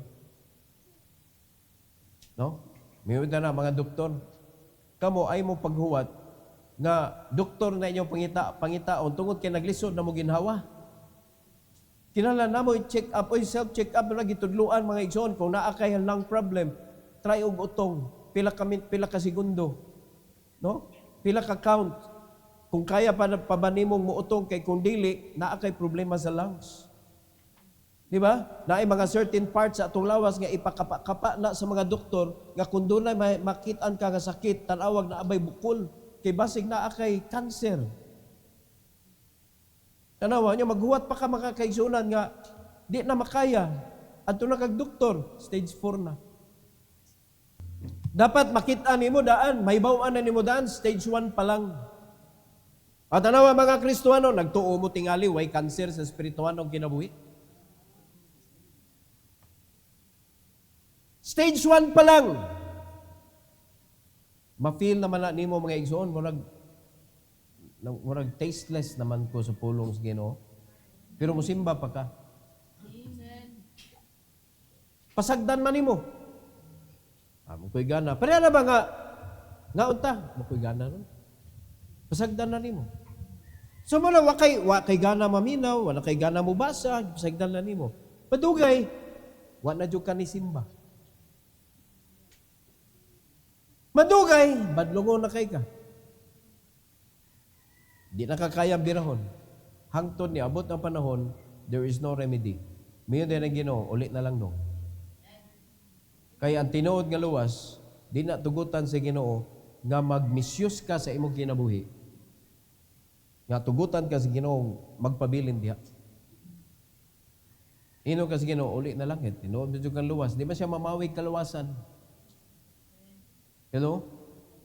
No? Mayroon na mga doktor. Kamo ay mo paghuwat nga doktor na inyong pangitaon tungod kay naglisod na mo ginhawa. Kinahanglan na mo i-check up o self-check up na gitudluan mga igsoon kung naa kay lung problem, try og utong pila ka segundo. No? Pila ka count. Kung kaya pa ba nimong muutong kay kung dili naa kay problema sa lungs. Di ba? Naay mga certain parts sa atong lawas nga ipakapa na sa mga doktor nga kung doon na makitaan ka nga sakit, tanawag na abay bukol, kay basig na kay cancer. Tanawa nyo, maghuwat pa ka mga kaigsunan nga di na makaya. Adto na kag doktor, stage 4 na. Dapat makitaan nimo daan, mahibaw-an na nimo daan, stage 1 pa lang. At ano mga Kristohano, nagtuo mo tingali, way cancer sa espirituanong kinabuhi. Stage 1 pa lang. Ma-feel naman na nimo mga igsoon, murag tasteless naman ko sa pulong sa Ginoo. Pero musimba pa ka. Pasagdan man nimo. Makoy gana. Pero na ba nga unta, makoy gana ron. Pasagdan na nimo. So mo na wakay gana maminaw, wala kay gana mo basa, pasagdan na nimo. Padugay, wa na jud ka ni simba. Madugay, badlungon na kay ka. Di nakakaya birahon. Hangtod ni abot ang panahon, there is no remedy. Mayon din ang Ginoo, ulit na lang no. Kaya ang tinuod nga luwas, di na tugutan sa Ginoo nga magmisyos ka sa imong kinabuhi. Nga tugutan ka sa Ginoo magpabilin diha. Ino ka sa Ginoo, ulit na lang. Tinuod na jud kang luwas. Di ba siya mamawig kaluwasan? Hello?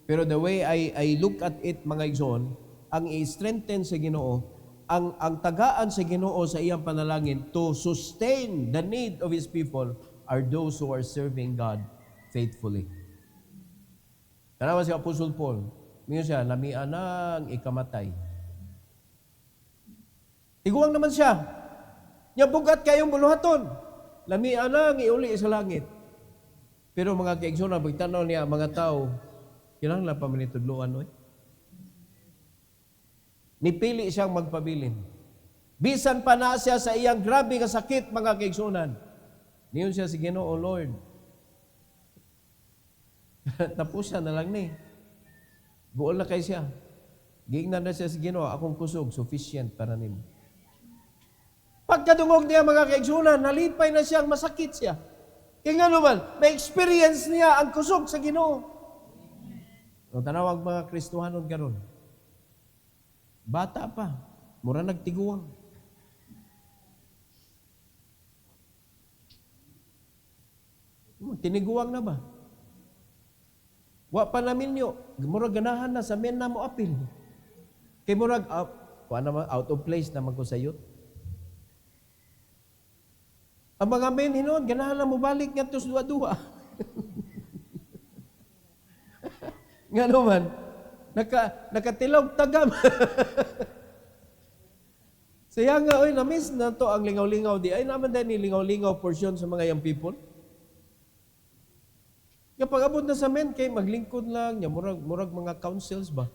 Pero the way I look at it, mga igsoon, ang i-strengthen sa Ginoo, ang tagaan sa Ginoo sa iyang panalangin to sustain the need of His people are those who are serving God faithfully. Tanawa si Apostle Paul, minyo siya, lamian ang ikamatay. Tiguang naman siya, niya bugat kayong buluhaton, lamian ang iuli sa langit. Pero mga kaigsoon, pagtanaw niya, mga tao, kinahanglan pa manitudluan, oy. Nipili siyang magpabilin. Bisan pa na siya sa iyang grabe nga sakit, mga kaigsunan. Niyon siya si Ginoo, Lord. Tapos siya na lang ni. Buol na kay siya. Giingnan na siya si Ginoo, akong kusog, sufficient para nimo. Pagkadungog niya, mga kaigsunan, nalipay na siyang masakit siya. Kaya nga naman, may experience niya ang kusog sa Ginoo. O tanawag mga Kristohanon karon. Bata pa, mura nagtiguang. Tiniguang na ba? Wa pa namin nyo, mura ganahan na sa men na mo apil. Kay murag, out of place naman ko sa youth. Ang mga men hinon, ganahan na mo balik nga tos dua-dua. Nga naman, nakatilog tagam. Saya nga, oy, na-miss na to ang lingaw-lingaw di. Ay naman din ni lingaw-lingaw portion sa mga young people. Kapag abot na sa men, kay maglingkod lang niya, murag mga councils ba?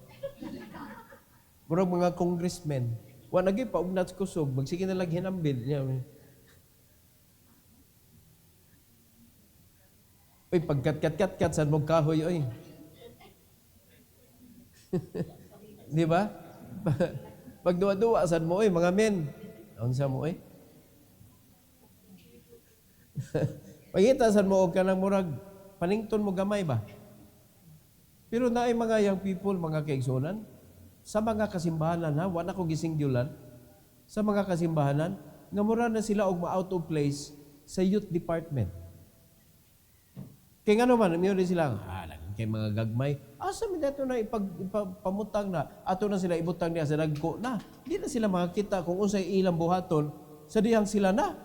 Murag mga congressmen. Wa nagay pa ugnat kusog, magsige na lang hinambil niya. Oy, pagkat-kat-kat sa mong kahoy, oy. Di ba? Pag duwa-duwa, saan mo, oy, mga men. Unsa mo, oy? Pagkita, saan mo, ka ng murag, panington mo gamay ba? Pero naay mga young people, mga kaigsunan, sa mga kasimbahanan, ha? Wala ko gising diulan. Sa mga kasimbahanan, nga mura na sila og ma-out of place sa youth department. Kaya nga naman, mayroon din sila, kay mga gagmay, asa mi dato na ipagpamutang na, ato na sila ibutang niya sa dagko na. Di na sila makakita kung unsay ilang buhaton, sa dihang sila na.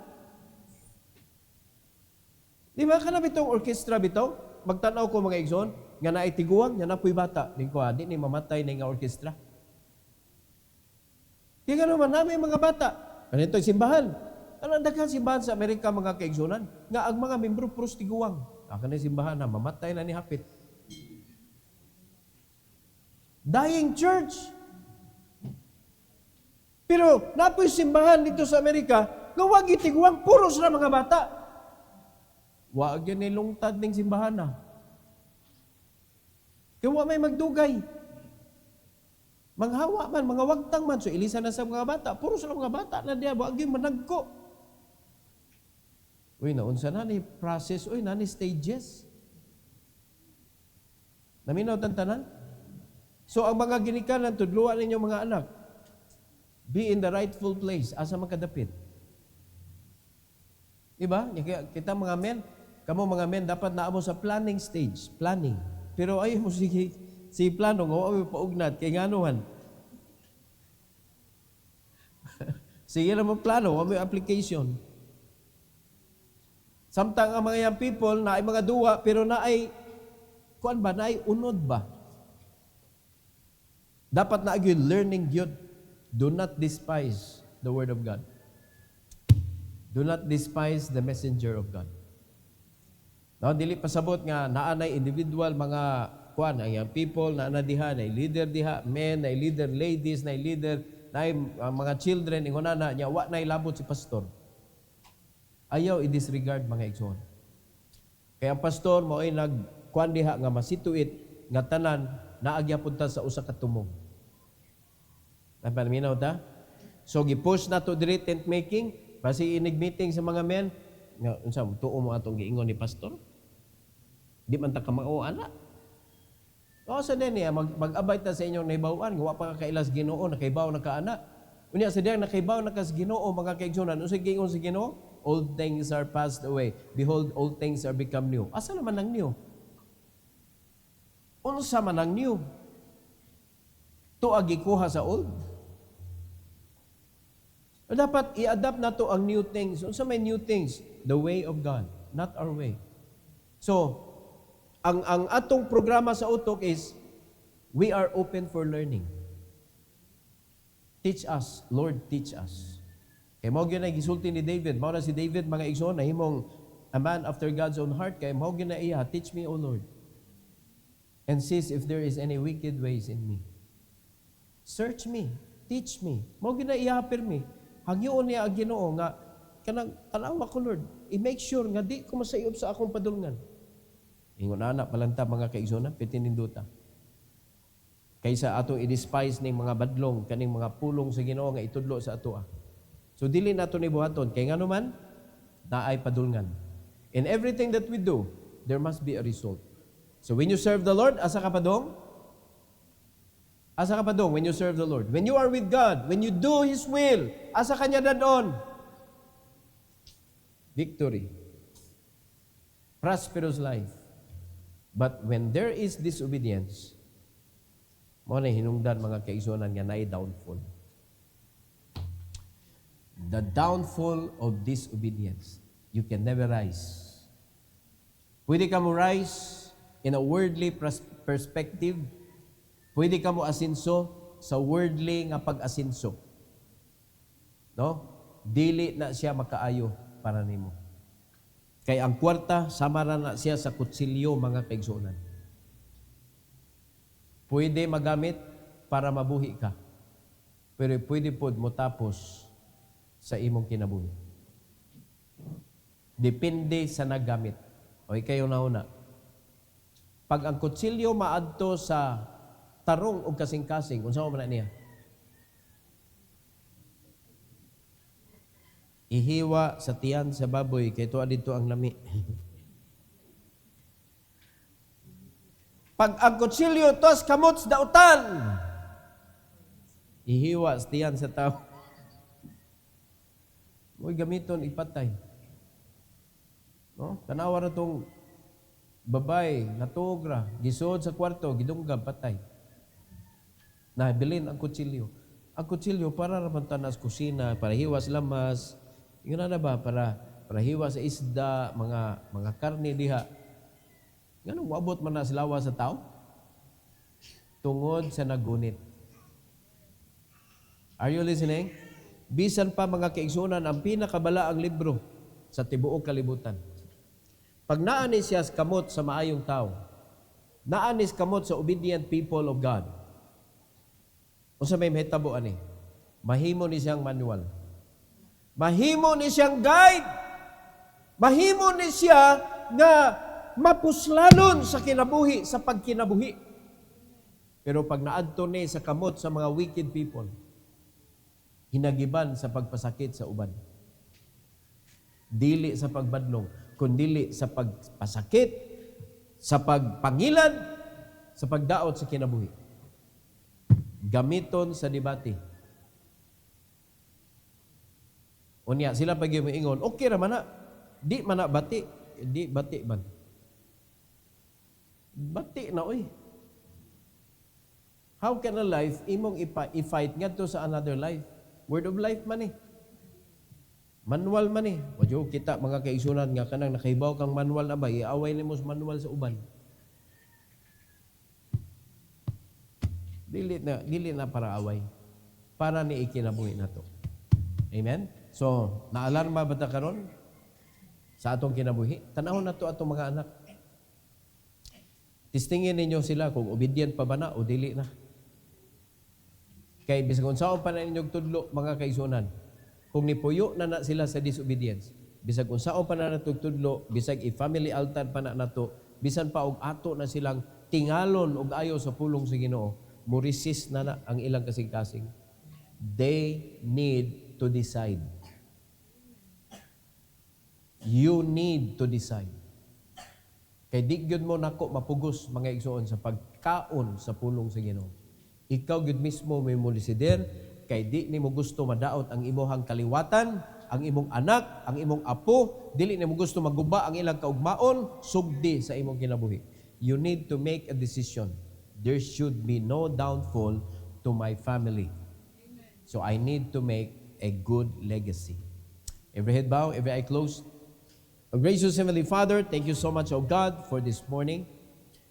Di ba ka na bitong orkestra bitaw? Magtanaw ko mga igsoon, nga naitiguang, nga napoy bata. Di ko, di ni mamatay na nga orkestra. Kaya nga naman, namin mga bata, ganito yung simbahan. Ano ang daghang simbahan sa Amerika, mga kaigsunan? Nga ang mga membro puros tiguang. Aka na simbahan na, mamatay na ni hapit. Dying church. Pero napoy simbahan dito sa Amerika, nga wag itiguang puros na mga bata. Wag yan nilungtad ng simbahan na. Kaya wa may magdugay. Manghawa man, mga wagtang man, so ilisan na sa mga bata, puros na mga bata na diya, wag yung managko. Uy, naunsa na ni process, uy, na ni stages. Naminaw tantanan? So, ang mga ginikanan, tudluan ninyo mga anak, be in the rightful place, asa magkadapit. Diba? Kita mga men, kamo mga men, dapat naamo sa planning stage, planning. Pero ay mo si plano, nga paugnat, kay nganuhan. Sige na mo plano, wa may application. Samtang ang mga young people na ay mga duwa, pero na ay, kuan ba, na ay unod ba? Dapat na agad learning yun. Do not despise the word of God. Do not despise the messenger of God. No, dili pasabot nga naanay individual mga kuan ang young people na diha, na leader diha, men, na leader ladies, na leader, na mga children inguna na nya wa nay labot si pastor. Ayaw i-disregard mga igsoon. Kaya ang pastor mo ay nagkuan diha nga masituit nga tanan naagyapon ta sa usa ka tumong. Napaminaw ta? So gi-push na to diri tent making, basi inig meeting sa mga men, nga unsa tuo mo atong giingon ni pastor? Di man ta ka mao ana. O sa niya mag-abay ta sa inyong nahibawan, wa pa ka kailas Ginoo nakaibaw na ka ana. Unya sa diyang nakaibaw na ka sa Ginoo mga kaigsunan, unsa giingon sa Ginoo? Old things are passed away. Behold, all things are become new. Asa naman ang new? Unsa man ang new? Tuag gikuha sa old. Dapat i-adapt na to ang new things. Unsa may new things? The way of God, not our way. So, ang atong programa sa utok is, we are open for learning. Teach us, Lord, teach us. Kaya mo gyud na gisulti ni David, mao na si David mga igsoon na himong a man after God's own heart, kaya mo gyud na iya, teach me, O Lord, and see if there is any wicked ways in me. Search me, teach me. Mo gyud na iya pirmi. Hangyoon niya ang Ginoo nga kanang tanawa ko, Lord, i-make sure nga di ko masayop sa akong padulngan. Ingon anak palanta mga kaigsoon, pitininduta. Kaysa ato i-despise ning mga badlong kaning mga pulong sa Ginoo nga itudlo sa atoa. So dili nato ni buhaton kay ngano man naay padulngan. In everything that we do, there must be a result. So when you serve the Lord, asa ka padong? Asa ka padong when you serve the Lord? When you are with God, when you do His will, asa kanya dadon? Victory. Prosperous life. But when there is disobedience, mo na hinungdan mga kaigsunan nga naay downfall. The downfall of disobedience. You can never rise. Pwede ka mo rise in a worldly perspective. Pwede ka mo asinso sa worldly nga pag-asinso. No? Dili na siya makaayo para nimo. Kay ang kwarta, sama na siya sa kutsilyo mga kaigsunan. Pwede magamit para mabuhi ka. Pero pwede pod mo tapos sa imong kinabuhi. Depende sa naggamit. Okay kayo nauna. Pag ang kutsilyo maadto sa tarong o kasing-kasing, unsa man niya? Ihiwa sa tiyan sa baboy, kay tuwa dito ang lami. Pag ang kutsilyo tos kamots dautan, ihiwa sa tiyan sa tao. Mo'y gamiton ipatay. No? Tanawa na itong babay, natugra, gisod sa kwarto, gidunggab, patay. Nabilin ang kutsilyo. Ang kutsilyo para naman tanas kusina, para hiwas lamas, yun na ba, para hiwas sa isda, mga karne diha. Ganun, wabot man na silawa sa tao? Tungod sa nagunit. Are you listening? Bisan pa mga kaigsunan, ang pinakabalaang libro sa tibuok kalibutan. Pag naanis siya kamot sa maayong tao, naanis kamot sa obedient people of God, o sa may mahitabo ani, mahimo ni siyang manual. Mahimo ni siyang guide. Mahimo ni siya na mapuslanon sa kinabuhi, sa pagkinabuhi. Pero pag naadto ni sa kamot sa mga wicked people, hinagiban sa pagpasakit sa uban. Dili sa pagbadlong, kundi sa pagpasakit, sa pagpangilan, sa pagdaot sa kinabuhi. Gamiton sa debate. Unya, sila pag ingon, okay raman na, di man na bati, di bati man. Bati na, oy. How can a life imong i-fight nga to sa another life? Word of life man eh. Manual man eh. Wadyo kita mga kaigsunan nga kanang nakahibaw kang manual na ba, iaway nimo sa manual sa uban. Dili na para away. Para ni ikinabuhi nato. Amen? So, naalarma ba ta karon sa atong kinabuhi? Tanahon nato atong mga anak. Tistingin ninyo sila kung obedient pa ba na o dili na. Kay bisag unsaon pa na inyong tudlo mga kaigsunan. Kung nipuyo na sila sa disobedience, bisag unsaon pa na natong tudlo, bisag i-family altar pa na nato, bisan pa og ato na silang tingalon og ayo sa pulong sa Ginoo, mo resist na ang ilang kasing-kasing. They need to decide. You need to decide. Kay di gyud mo nako mapugos mga igsoon sa pagkaon sa pulong sa Ginoo. Ikaw gyud mismo may mo desider kay di nimo gusto madaot ang imong kaliwatan, ang imong anak, ang imong apo, dili nimo gusto maguba ang ilang kaugmaon sugdi sa imong kinabuhi. You need to make a decision. There should be no downfall to my family. So I need to make a good legacy. Every head bow, every eye closed. Oh, gracious Heavenly Father, thank you so much, oh God, for this morning.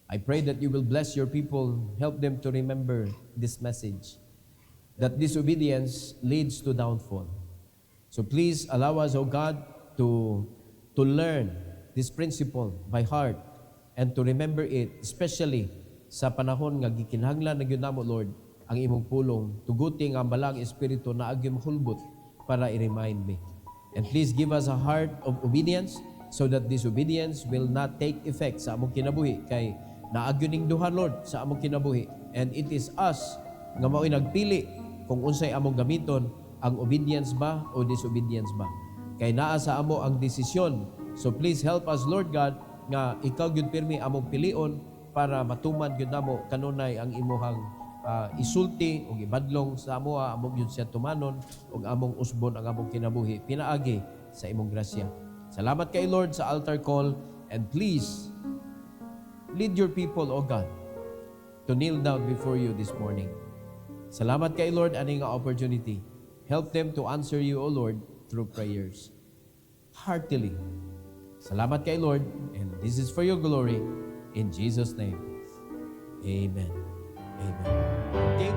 I pray that you will bless your people, help them to remember this message, that disobedience leads to downfall. So please allow us, oh God, to learn this principle by heart and to remember it, especially sa panahon nga gikinahanglan na gyud namo, Lord, ang imong pulong, tuguti nga ang balang espiritu na agyong hulbot para i-remind me. And please give us a heart of obedience so that disobedience will not take effect sa among kinabuhi kay naagyoning duha, Lord, sa among kinabuhi. And it is us nga mao'y nagpili kung unsay among gamiton, ang obedience ba o disobedience ba. Kay naa sa amo ang desisyon. So please help us, Lord God, nga ikaw gyud pirmi among pilion para matuman gyud namo kanunay ang imuhang isulti o ibadlong sa amo among yun siya tumanon o among usbon ang among kinabuhi pinaagi sa imong grasya. Salamat kay Lord sa altar call, and please lead your people, O God, to kneel down before you this morning. Salamat kay Lord aning opportunity. Help them to answer you, O Lord, through prayers. Heartily. Salamat kay Lord, and this is for your glory. In Jesus' name, amen. Amen. Okay,